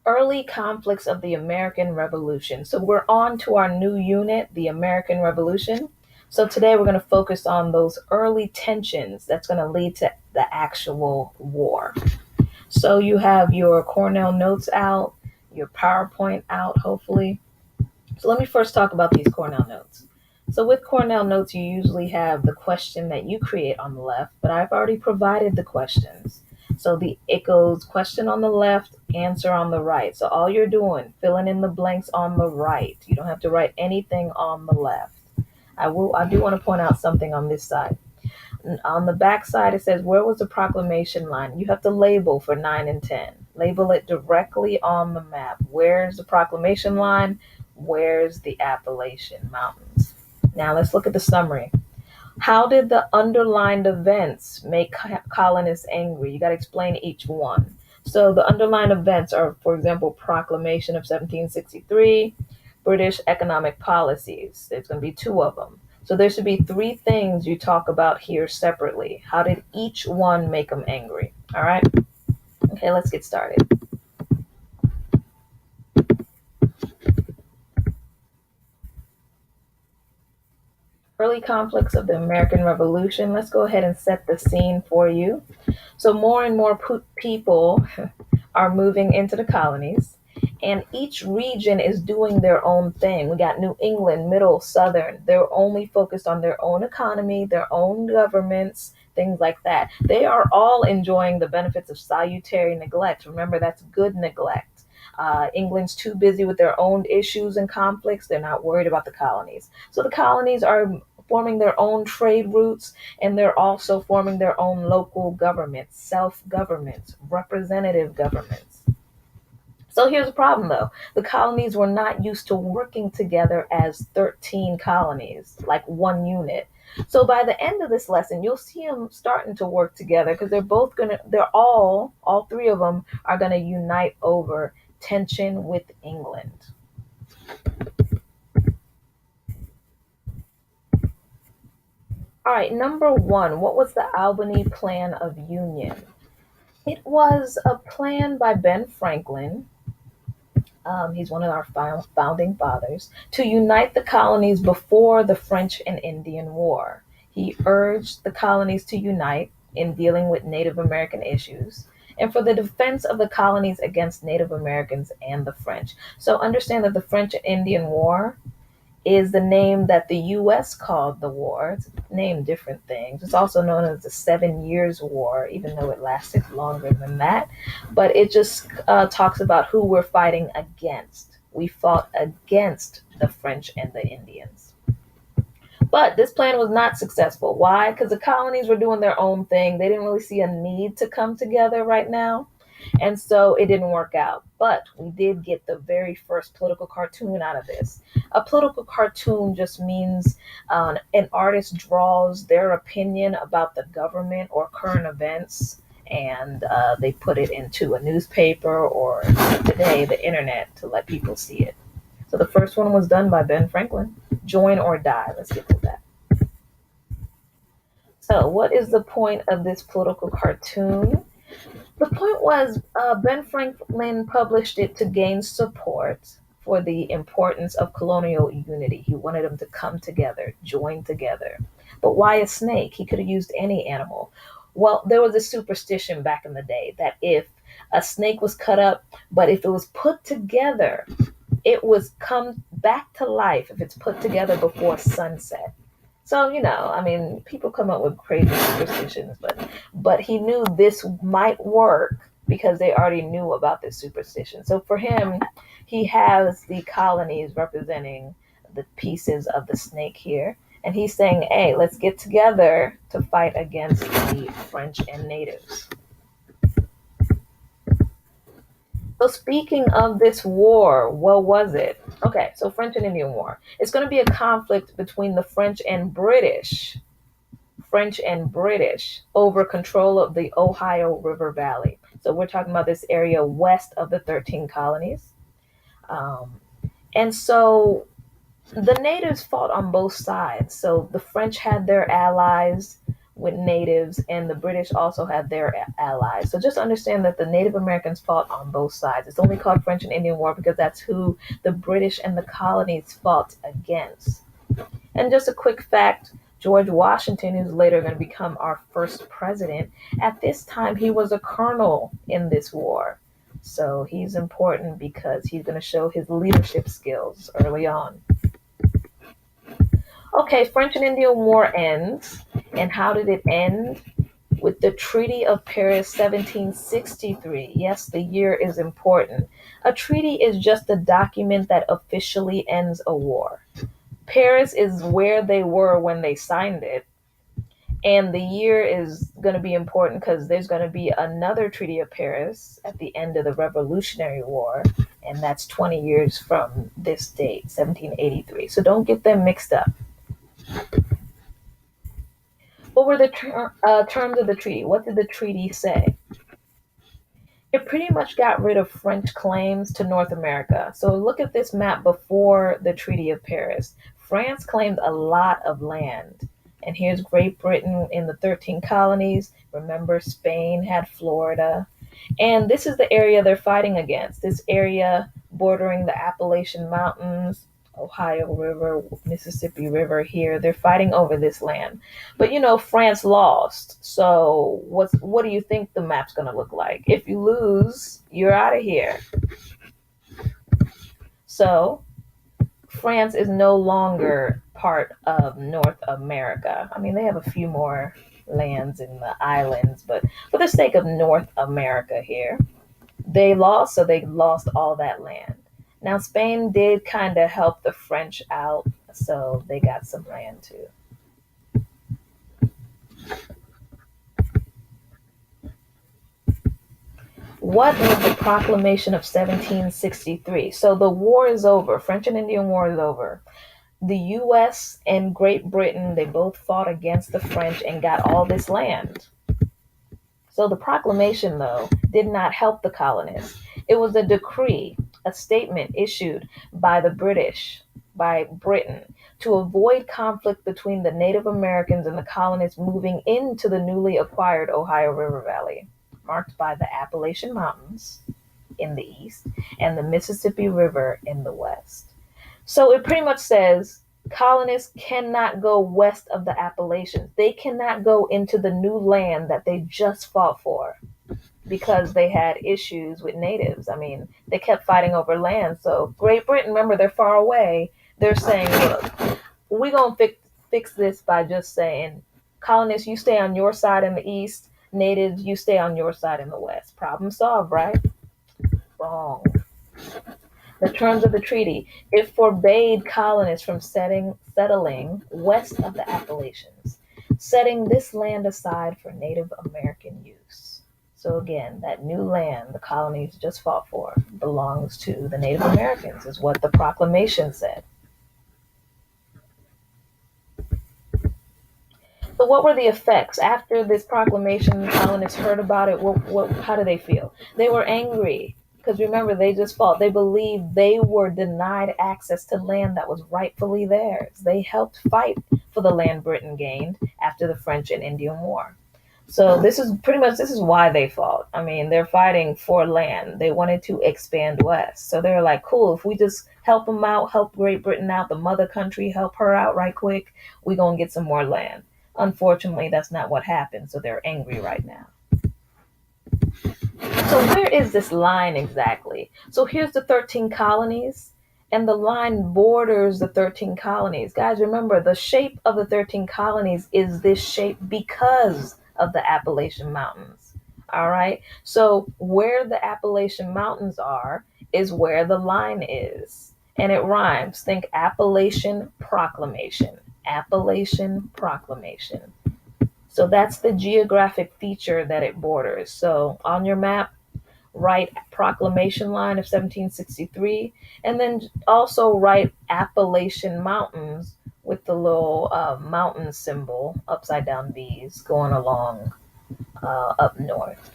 Early conflicts of the American Revolution. So we're on to our new unit, the American Revolution. So today we're going to focus on those early tensions that's going to lead to the actual war. So you have your Cornell notes out, your PowerPoint out, hopefully. So let me first talk about these Cornell notes. So with Cornell notes, you usually have the question that you create on the left, but I've already provided the questions. So it goes question on the left, answer on the right. So all you're doing, filling in the blanks on the right. You don't have to write anything on the left. I do want to point out something on this side. On the back side, it says, where was the proclamation line? You have to label for 9 and 10. Label it directly on the map. Where's the proclamation line? Where's the Appalachian Mountains? Now let's look at the summary. How did the underlined events make colonists angry? You got to explain each one. So the underlined events are, for example, Proclamation of 1763, British economic policies. There's going to be two of them. So there should be three things you talk about here separately. How did each one make them angry? All right. Okay, let's get started. Early conflicts of the American Revolution. Let's go ahead and set the scene for you. So more and more people are moving into the colonies, and each region is doing their own thing. We got New England, Middle, Southern. They're only focused on their own economy, their own governments, things like that. They are all enjoying the benefits of salutary neglect. Remember, that's good neglect. England's too busy with their own issues and conflicts. They're not worried about the colonies. So the colonies are forming their own trade routes, and they're also forming their own local governments, self governments, representative governments. So here's the problem though. The colonies were not used to working together as 13 colonies, like one unit. So by the end of this lesson, you'll see them starting to work together because all three of them are going to unite over tension with England. All right, number one, what was the Albany Plan of Union? It was a plan by Ben Franklin. He's one of our founding fathers, to unite the colonies before the French and Indian War. He urged the colonies to unite in dealing with Native American issues and for the defense of the colonies against Native Americans and the French. So understand that the French and Indian War is the name that the U.S. called the war. It's named different things. It's also known as the 7 Years' War, even though it lasted longer than that. But it just talks about who we're fighting against. We fought against the French and the Indians. But this plan was not successful. Why? Because the colonies were doing their own thing. They didn't really see a need to come together right now. And so it didn't work out. But we did get the very first political cartoon out of this. A political cartoon just means an artist draws their opinion about the government or current events, and they put it into a newspaper or today the internet to let people see it. So the first one was done by Ben Franklin. Join or die. Let's get to that. So, what is the point of this political cartoon? The point was Ben Franklin published it to gain support for the importance of colonial unity. He wanted them to come together, join together. But why a snake? He could have used any animal. Well, there was a superstition back in the day that if a snake was cut up, but if it was put together, it was come back to life if it's put together before sunset. So, I mean, people come up with crazy superstitions, but he knew this might work because they already knew about this superstition. So for him, he has the colonies representing the pieces of the snake here. And he's saying, hey, let's get together to fight against the French and natives. So speaking of this war, what was it? Okay, so French and Indian War. It's going to be a conflict between the French and British over control of the Ohio River Valley. So we're talking about this area west of the 13 colonies. Um, and so the natives fought on both sides. So the French had their allies, with natives, and the British also had their allies. So just understand that the Native Americans fought on both sides. It's only called French and Indian War because that's who the British and the colonies fought against. And just a quick fact, George Washington, who's later going to become our first president, at this time he was a colonel in this war. So he's important because he's going to show his leadership skills early on. Okay, French and Indian War ends. And how did it end? With the Treaty of Paris 1763. Yes, the year is important. A treaty is just a document that officially ends a war. Paris is where they were when they signed it. And the year is going to be important because there's going to be another Treaty of Paris at the end of the Revolutionary War. And that's 20 years from this date, 1783. So don't get them mixed up. What were the terms of the treaty? What did the treaty say? It pretty much got rid of French claims to North America. So look at this map before the Treaty of Paris. France claimed a lot of land. And here's Great Britain in the 13 colonies. Remember, Spain had Florida. And this is the area they're fighting against. This area bordering the Appalachian Mountains, Ohio River, Mississippi River here. They're fighting over this land. But France lost. So what do you think the map's going to look like? If you lose, you're out of here. So France is no longer part of North America. I mean, they have a few more lands in the islands, but for the sake of North America here, they lost, so they lost all that land. Now, Spain did kind of help the French out, so they got some land too. What was the Proclamation of 1763? So the war is over. French and Indian War is over. The US and Great Britain, they both fought against the French and got all this land. So the proclamation, though, did not help the colonists. It was a decree, a statement issued by the British, by Britain, to avoid conflict between the Native Americans and the colonists moving into the newly acquired Ohio River Valley, marked by the Appalachian Mountains in the east and the Mississippi River in the west. So it pretty much says colonists cannot go west of the Appalachians. They cannot go into the new land that they just fought for because they had issues with natives. I mean, they kept fighting over land. So Great Britain, remember, they're far away. They're saying, look, we're going to fix this by just saying, colonists, you stay on your side in the east. Natives, you stay on your side in the west. Problem solved, right? Wrong. The terms of the treaty, it forbade colonists from settling west of the Appalachians, setting this land aside for Native American use. So again, that new land the colonies just fought for belongs to the Native Americans, is what the proclamation said. So what were the effects after this proclamation? The colonists heard about it. How do they feel? They were angry because remember, they just fought. They believed they were denied access to land that was rightfully theirs. They helped fight for the land Britain gained after the French and Indian War. So this is why they fought. I mean, they're fighting for land. They wanted to expand west. So they're like, cool, if we just help them out, help Great Britain out, the mother country, help her out right quick, we're going to get some more land. Unfortunately, that's not what happened. So they're angry right now. So where is this line exactly? So here's the 13 colonies, and the line borders the 13 colonies. Guys, remember, the shape of the 13 colonies is this shape because of the Appalachian Mountains. All right. So where the Appalachian Mountains are is where the line is. And it rhymes. Think Appalachian Proclamation. Appalachian Proclamation. So that's the geographic feature that it borders. So on your map, write Proclamation Line of 1763, and then also write Appalachian Mountains with the little mountain symbol, upside down V's, going along up north.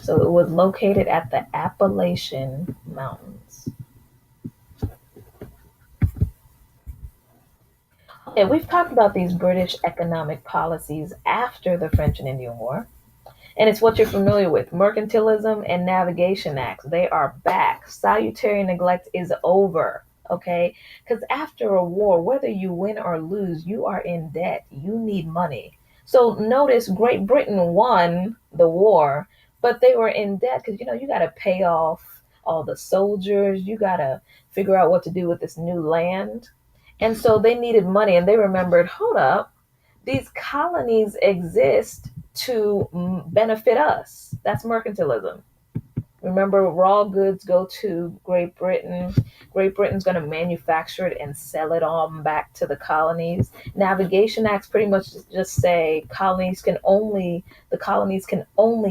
So it was located at the Appalachian Mountains. And we've talked about these British economic policies after the French and Indian War. And it's what you're familiar with. Mercantilism and navigation acts, they are back. Salutary neglect is over. Okay? Because after a war, whether you win or lose, you are in debt. You need money. So notice Great Britain won the war, but they were in debt because, you got to pay off all the soldiers. You got to figure out what to do with this new land. And so they needed money and they remembered, hold up, these colonies exist to benefit us. That's mercantilism. Remember, raw goods go to Great Britain. Great Britain's going to manufacture it and sell it on back to the colonies. Navigation acts pretty much just say the colonies can only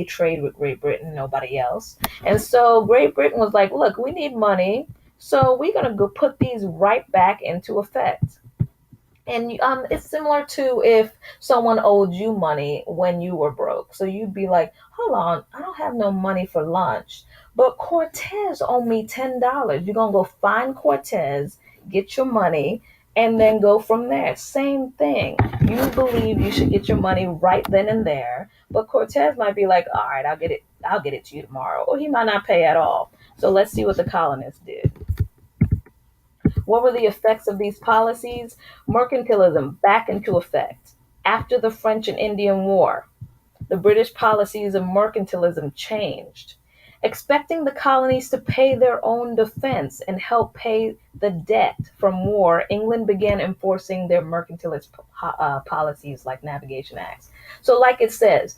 trade with Great Britain, nobody else. And so Great Britain was like, look, we need money, so we're going to go put these right back into effect. And it's similar to if someone owed you money when you were broke. So you'd be like, hold on, I don't have no money for lunch, but Cortez owed me $10. You're going to go find Cortez, get your money, and then go from there. Same thing. You believe you should get your money right then and there, but Cortez might be like, all right, I'll get it to you tomorrow. Or he might not pay at all. So let's see what the colonists did. What were the effects of these policies? Mercantilism back into effect. After the French and Indian War, the British policies of mercantilism changed. Expecting the colonies to pay their own defense and help pay the debt from war, England began enforcing their mercantilist policies like navigation acts. So, like it says,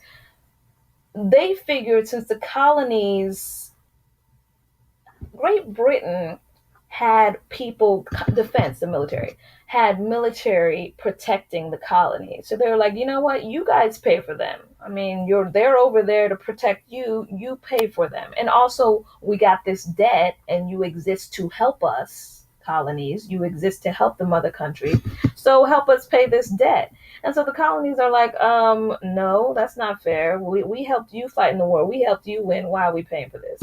they figured since the colonies, Great Britain had people defense the military had military protecting the colony, so they were like, you know what, you guys pay for them. I mean, they're over there to protect you, you pay for them. And also we got this debt and you exist to help us, colonies, you exist to help the mother country, so help us pay this debt. And so the colonies are like, no, that's not fair. We helped you fight in the war, we helped you win, why are we paying for this?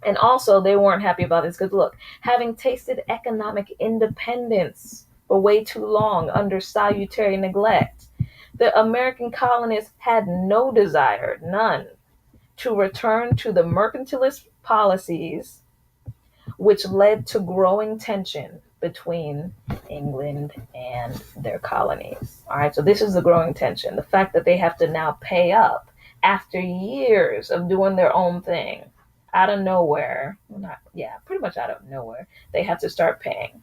And also, they weren't happy about this because, look, having tasted economic independence for way too long under salutary neglect, the American colonists had no desire, none, to return to the mercantilist policies, which led to growing tension between England and their colonies. All right, so this is the growing tension. The fact that they have to now pay up after years of doing their own thing. Out of nowhere, well, not, yeah, pretty much out of nowhere, they have to start paying.